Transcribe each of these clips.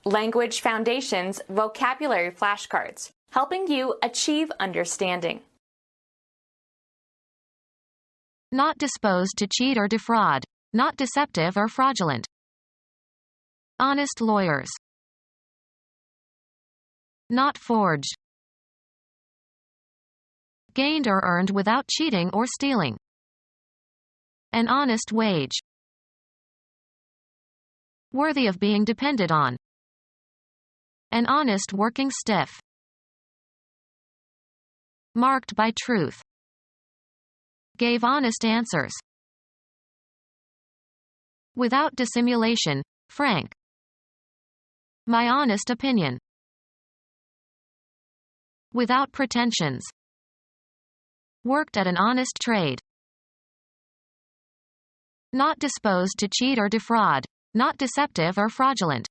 Language Foundations Vocabulary Flashcards, helping you achieve understanding. Not disposed to cheat or defraud, not deceptive or fraudulent. Honest lawyers. Not forged. Gained or earned without cheating or stealing. An honest wage. Worthy of being depended on. An honest working stiff. Marked by truth. Gave honest answers. Without dissimulation, frank. My honest opinion. Without pretensions. Worked at an honest trade. Not disposed to cheat or defraud, not deceptive or fraudulent.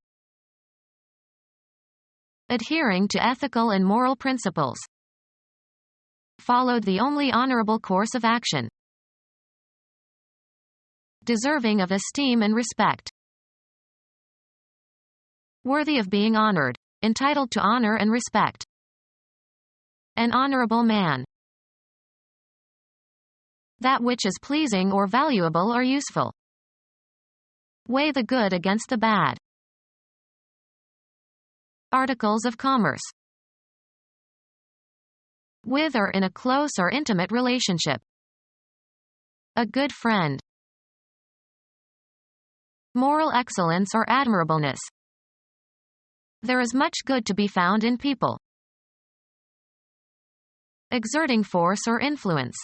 Adhering to ethical and moral principles. Followed the only honorable course of action. Deserving of esteem and respect. Worthy of being honored, entitled to honor and respect. An honorable man. That which is pleasing or valuable or useful. Weigh the good against the bad. Articles of commerce. With or in a close or intimate relationship. A good friend. Moral excellence or admirableness. There is much good to be found in people. Exerting force or influence.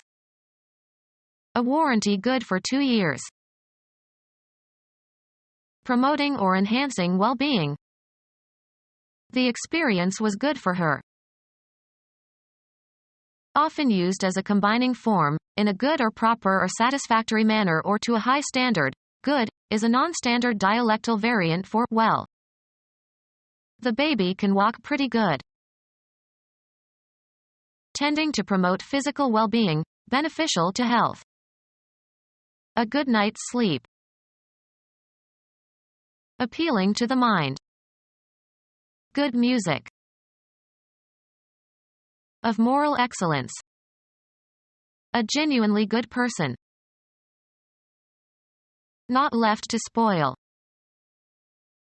A warranty good for 2 years. Promoting or enhancing well-being. The experience was good for her. Often used as a combining form, in a good or proper or satisfactory manner or to a high standard. Good is a non-standard dialectal variant for well. The baby can walk pretty good. Tending to promote physical well-being, beneficial to health. A good night's sleep. Appealing to the mind. Good music. Of moral excellence. A genuinely good person. Not left to spoil.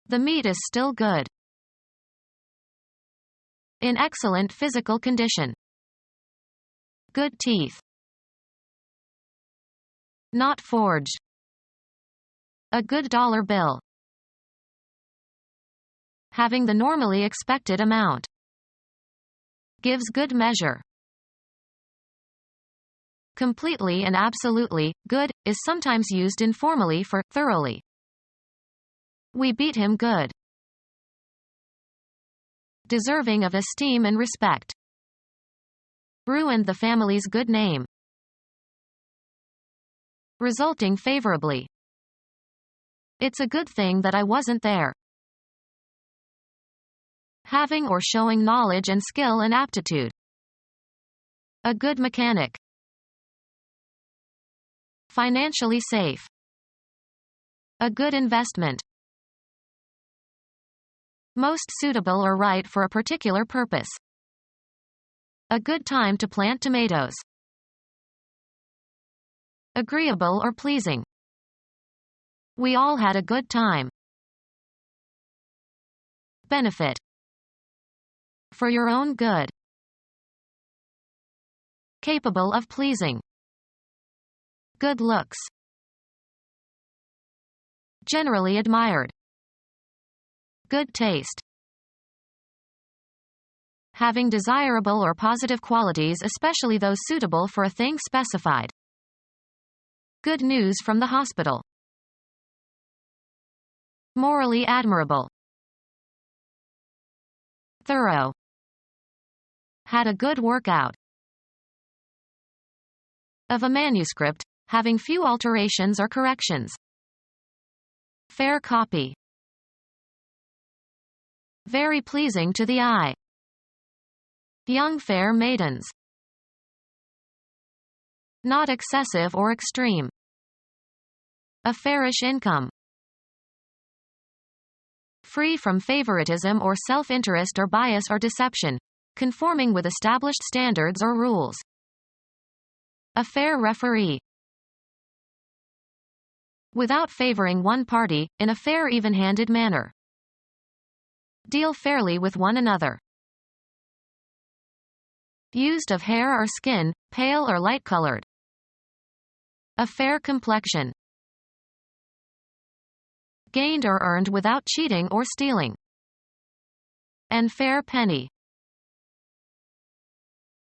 The meat is still good. In excellent physical condition. Good teeth. Not forged. A good dollar bill. Having the normally expected amount. Gives good measure. Completely and absolutely good is sometimes used informally for thoroughly. We beat him good. Deserving of esteem and respect. Ruined the family's good name. Resulting favorably. It's a good thing that I wasn't there. Having or showing knowledge and skill and aptitude. A good mechanic. Financially safe. A good investment. Most suitable or right for a particular purpose. A good time to plant tomatoes. Agreeable or pleasing. We all had a good time. Benefit. For your own good. Capable of pleasing. Good looks. Generally admired. Good taste. Having desirable or positive qualities, especially those suitable for a thing specified. Good news from the hospital. Morally admirable. Thorough. Had a good workout. Of a manuscript, having few alterations or corrections. Fair copy. Very pleasing to the eye. Young fair maidens. Not excessive or extreme. A fairish income. free from favoritism or self-interest or bias or deception, conforming with established standards or rules. A fair referee. Without favoring one party, in a fair even-handed manner. Deal fairly with one another. Used of hair or skin, pale or light-colored. A fair complexion. Gained or earned without cheating or stealing. An fair penny.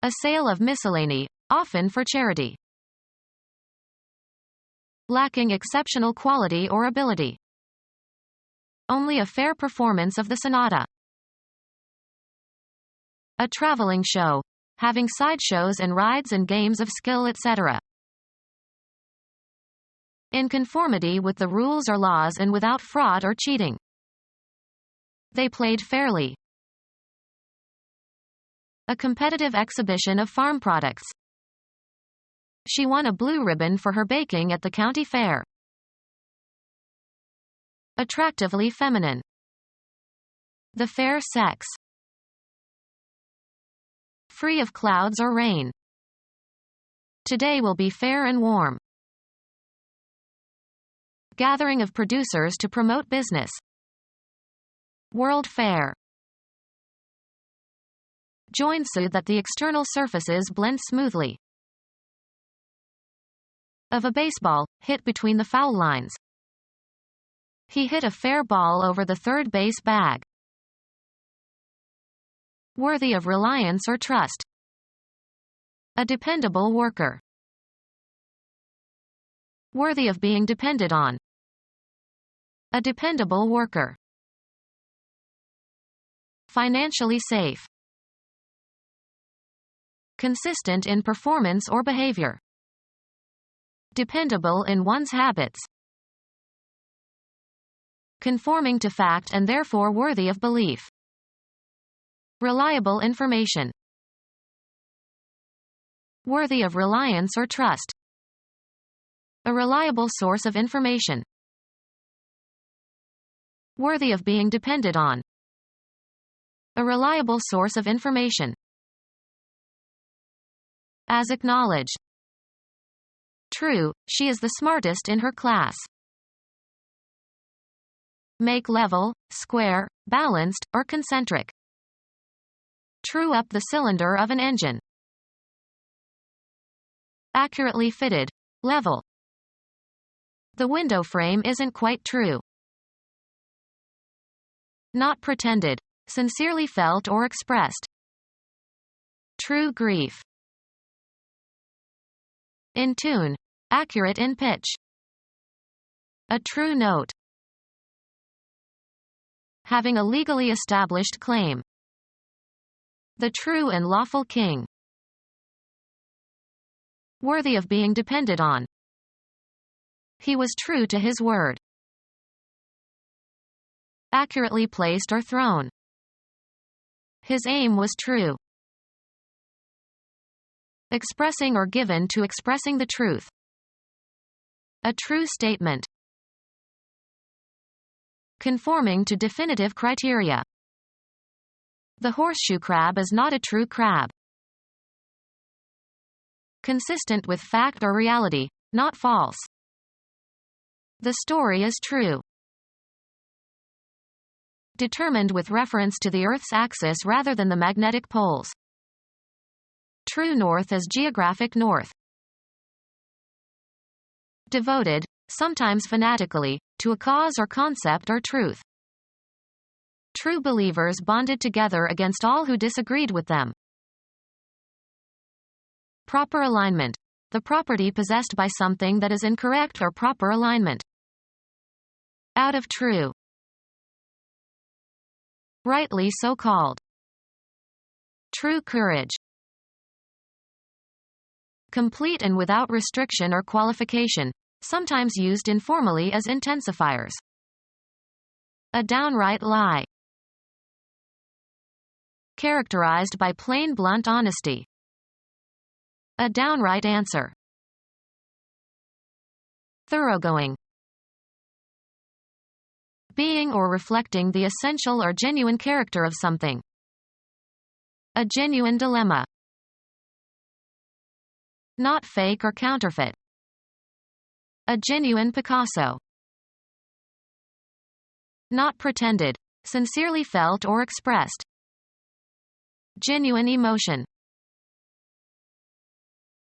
A sale of miscellany, often for charity. Lacking exceptional quality or ability. Only a fair performance of the sonata. A traveling show, having sideshows and rides and games of skill, etc. In conformity with the rules or laws and without fraud or cheating. They played fairly. A competitive exhibition of farm products. She won a blue ribbon for her baking at the county fair. Attractively feminine. The fair sex. Free of clouds or rain. Today will be fair and warm. Gathering of producers to promote business. World Fair. Joined so that the external surfaces blend smoothly. Of a baseball, hit between the foul lines. He hit a fair ball over the third base bag. Worthy of reliance or trust. A dependable worker. Worthy of being depended on. A dependable worker. Financially safe. Consistent in performance or behavior. Dependable in one's habits. Conforming to fact and therefore worthy of belief. Reliable information. Worthy of reliance or trust. A reliable source of information. Worthy of being depended on. A reliable source of information. As acknowledged. True, she is the smartest in her class. Make level, square, balanced, or concentric. True up the cylinder of an engine. Accurately fitted. Level. The window frame isn't quite true. Not pretended. Sincerely felt or expressed. True grief. In tune. Accurate in pitch. A true note. Having a legally established claim. The true and lawful king. Worthy of being depended on. He was true to his word. Accurately placed or thrown. His aim was true. Expressing or given to expressing the truth. A true statement. Conforming to definitive criteria. The horseshoe crab is not a true crab. Consistent with fact or reality, not false. The story is true. Determined with reference to the Earth's axis rather than the magnetic poles. True north as geographic north. Devoted, sometimes fanatically, to a cause or concept or truth. True believers bonded together against all who disagreed with them. Proper alignment. The property possessed by something that is in correct or proper alignment. Out of true. Rightly so called. True courage. Complete and without restriction or qualification, sometimes used informally as intensifiers. A downright lie. Characterized by plain blunt honesty. A downright answer. Thoroughgoing. being or reflecting the essential or genuine character of something. A genuine dilemma. Not fake or counterfeit. A genuine Picasso. Not pretended, sincerely felt or expressed. Genuine emotion.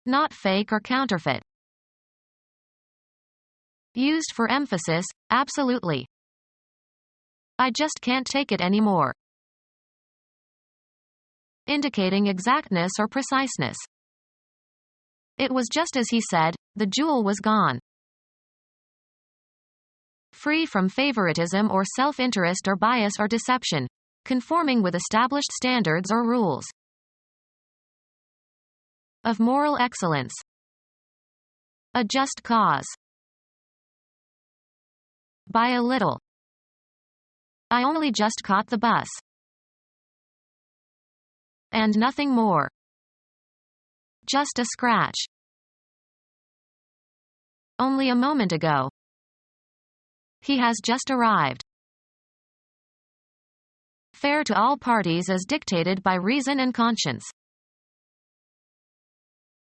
Not fake or counterfeit. Used for emphasis, absolutely. I just can't take it anymore. Indicating exactness or preciseness. It was just as he said, the jewel was gone. Free from favoritism or self-interest or bias or deception. Conforming with established standards or rules. Of moral excellence. A just cause. By a little. I only just caught the bus. And nothing more. Just a scratch. Only a moment ago. He has just arrived. Fair to all parties as dictated by reason and conscience.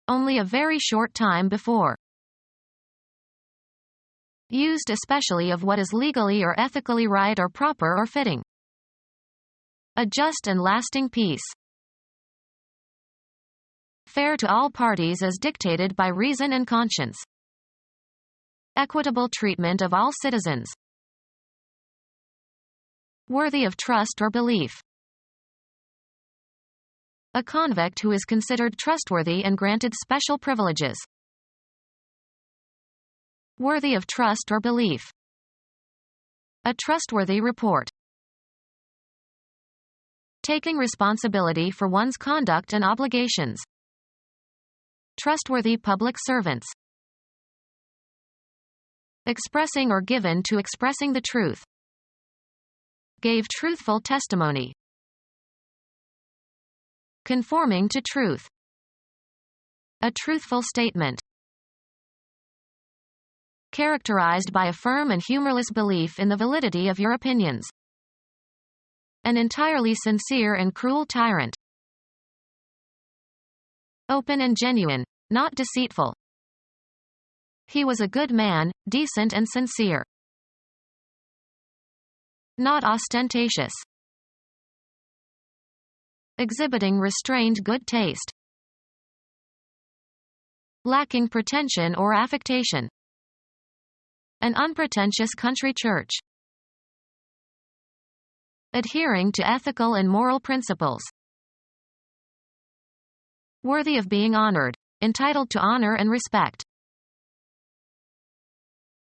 Only a very short time before. Used especially of what is legally or ethically right or proper or fitting. A just and lasting peace. Fair to all parties as dictated by reason and conscience. Equitable treatment of all citizens. Worthy of trust or belief. A convict who is considered trustworthy and granted special privileges. Worthy of trust or belief. A trustworthy report. Taking responsibility for one's conduct and obligations. Trustworthy public servants. Expressing or given to expressing the truth. Gave truthful testimony. Conforming to truth. A truthful statement. Characterized by a firm and humorless belief in the validity of your opinions. An entirely sincere and cruel tyrant. Open and genuine, not deceitful. He was a good man, decent and sincere. Not ostentatious. Exhibiting restrained good taste. Lacking pretension or affectation. An unpretentious country church. Adhering to ethical and moral principles. Worthy of being honored, entitled to honor and respect.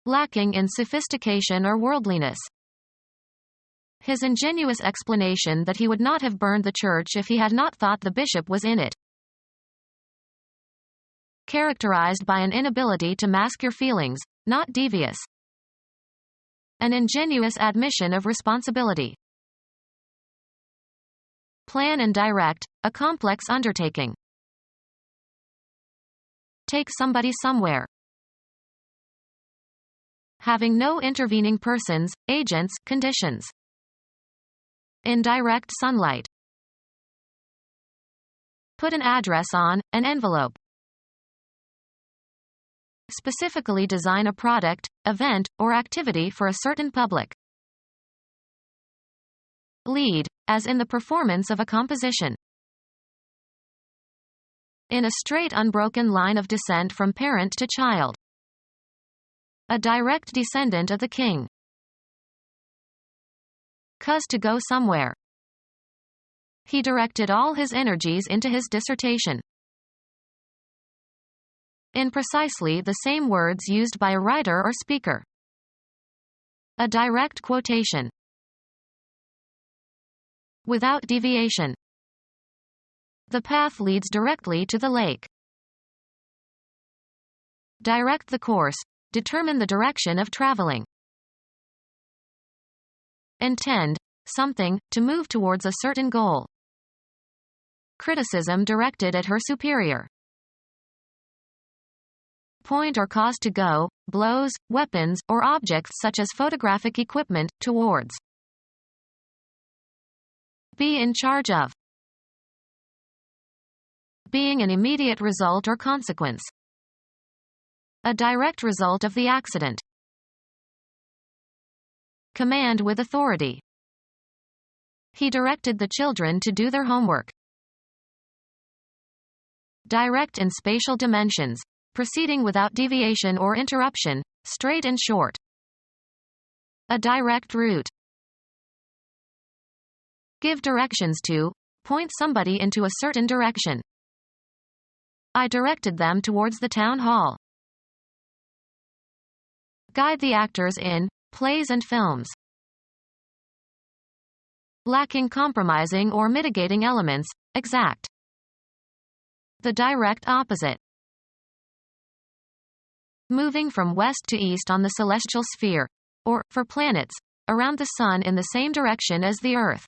Lacking in sophistication or worldliness. His ingenuous explanation that he would not have burned the church if he had not thought the bishop was in it. Characterized by an inability to mask your feelings, not devious. An ingenuous admission of responsibility. Plan and direct, a complex undertaking. Take somebody somewhere. Having no intervening persons, agents, conditions. In direct sunlight. Put an address on an envelope. Specifically design a product, event, or activity for a certain public. Lead, as in the performance of a composition. In a straight unbroken line of descent from parent to child. A direct descendant of the king. Cause to go somewhere. He directed all his energies into his dissertation. In precisely the same words used by a writer or speaker. A direct quotation. Without deviation. The path leads directly to the lake. Direct the course. Determine the direction of traveling. Intend something, to move towards a certain goal. Criticism directed at her superior. point or cause to go, blows, weapons, or objects such as photographic equipment, towards. Be in charge of. Being an immediate result or consequence. A direct result of the accident. Command with authority. He directed the children to do their homework. Direct in spatial dimensions, proceeding without deviation or interruption, straight and short. A direct route. Give directions to, point somebody into a certain direction. I directed them towards the town hall. Guide the actors in plays and films. Lacking compromising or mitigating elements, exact. The direct opposite. Moving from west to east on the celestial sphere, or, for planets, around the Sun in the same direction as the Earth.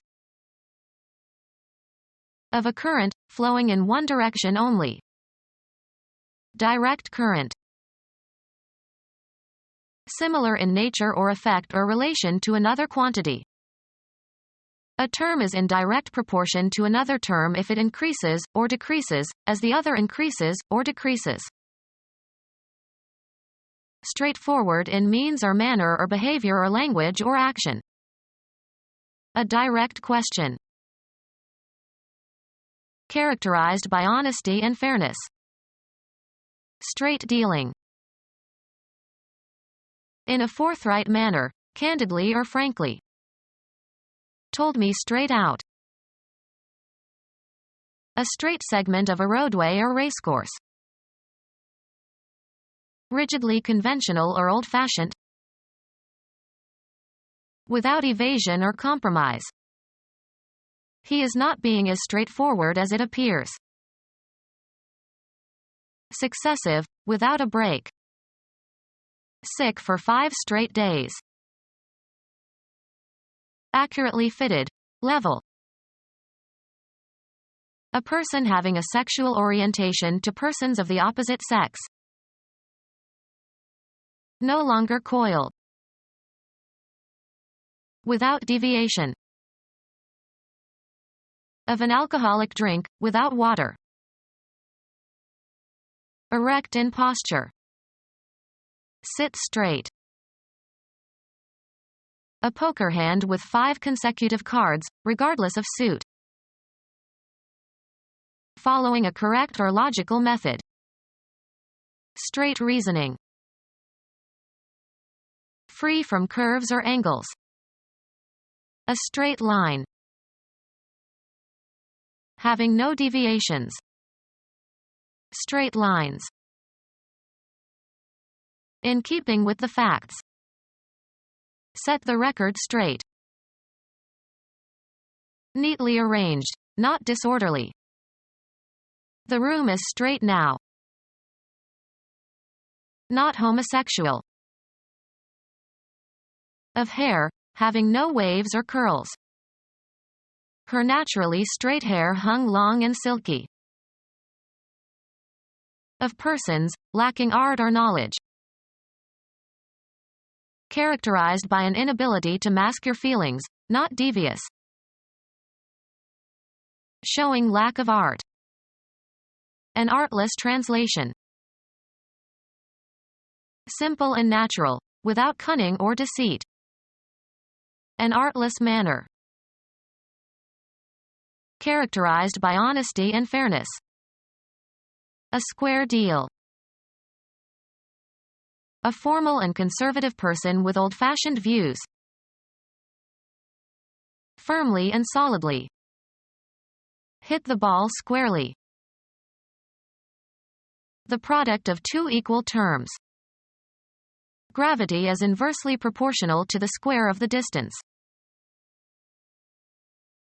Of a current, flowing in one direction only. Direct current. Similar in nature or effect or relation to another quantity. A term is in direct proportion to another term if it increases, or decreases, as the other increases, or decreases. Straightforward in means or manner or behavior or language or action. A direct question. Characterized by honesty and fairness. Straight dealing. In a forthright manner, candidly or frankly. Told me straight out. A straight segment of a roadway or racecourse. Rigidly conventional or old-fashioned. Without evasion or compromise. He is not being as straightforward as it appears. Successive, without a break. Sick for 5 straight days. Accurately fitted, level. A person having a sexual orientation to persons of the opposite sex. No longer coiled. Without deviation. Of an alcoholic drink, without water. Erect in posture. Sit straight. A poker hand with 5 consecutive cards, regardless of suit. Following a correct or logical method. Straight reasoning. Free from curves or angles. A straight line. Having no deviations. Straight lines. In keeping with the facts. Set the record straight. Neatly arranged, not disorderly. The room is straight now. Not homosexual. Of hair, having no waves or curls. Her naturally straight hair hung long and silky. Of persons, lacking art or knowledge. Characterized by an inability to mask your feelings, not devious. Showing lack of art. An artless translation. Simple and natural, without cunning or deceit. An artless manner. Characterized by honesty and fairness. A square deal. A formal and conservative person with old-fashioned views. Firmly and solidly. Hit the ball squarely. The product of 2 equal terms. Gravity is inversely proportional to the square of the distance.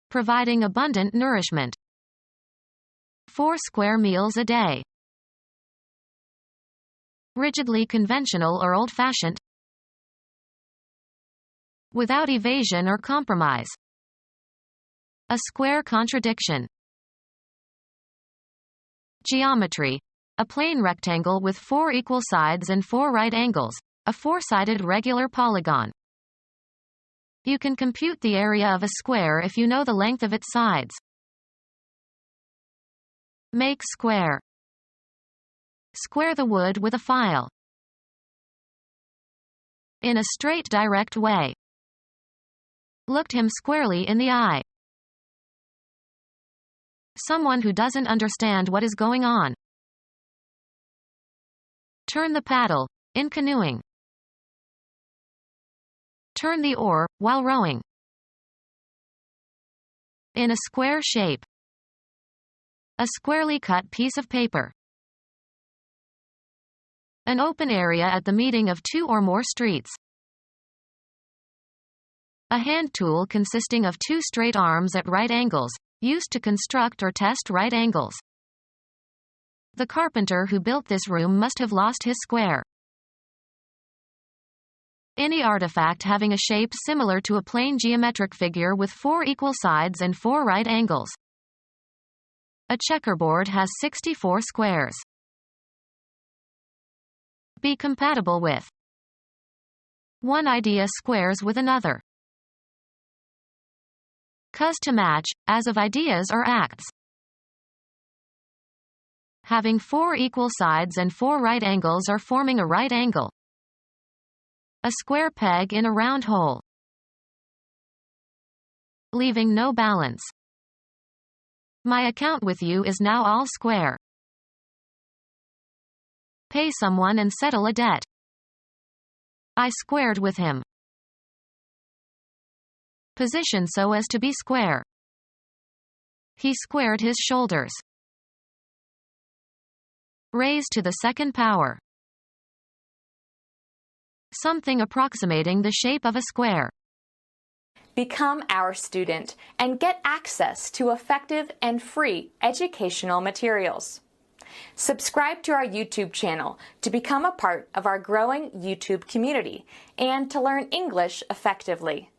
Providing abundant nourishment. 4 square meals a day. Rigidly conventional or old-fashioned. Without evasion or compromise. A square contradiction. Geometry, a plane rectangle with 4 equal sides and 4 right angles, a 4-sided regular polygon. You can compute the area of a square if you know the length of its sides. Make square. Square the wood with a file. In a straight, direct way. Looked him squarely in the eye. Someone who doesn't understand what is going on. Turn the paddle, in canoeing. Turn the oar, while rowing. In a square shape. A squarely cut piece of paper. An open area at the meeting of 2 or more streets. A hand tool consisting of 2 straight arms at right angles, used to construct or test right angles. The carpenter who built this room must have lost his square. Any artifact having a shape similar to a plane geometric figure with 4 equal sides and 4 right angles. A checkerboard has 64 squares. Be compatible with. One idea squares with another. Cause to match, as of ideas or acts. Having 4 equal sides and 4 right angles or forming a right angle. A square peg in a round hole. Leaving no balance. My account with you is now all square. Pay someone and settle a debt. I squared with him. Position so as to be square. He squared his shoulders. Raise to the second power. Something approximating the shape of a square. Become our student and get access to effective and free educational materials. Subscribe to our YouTube channel to become a part of our growing YouTube community and to learn English effectively.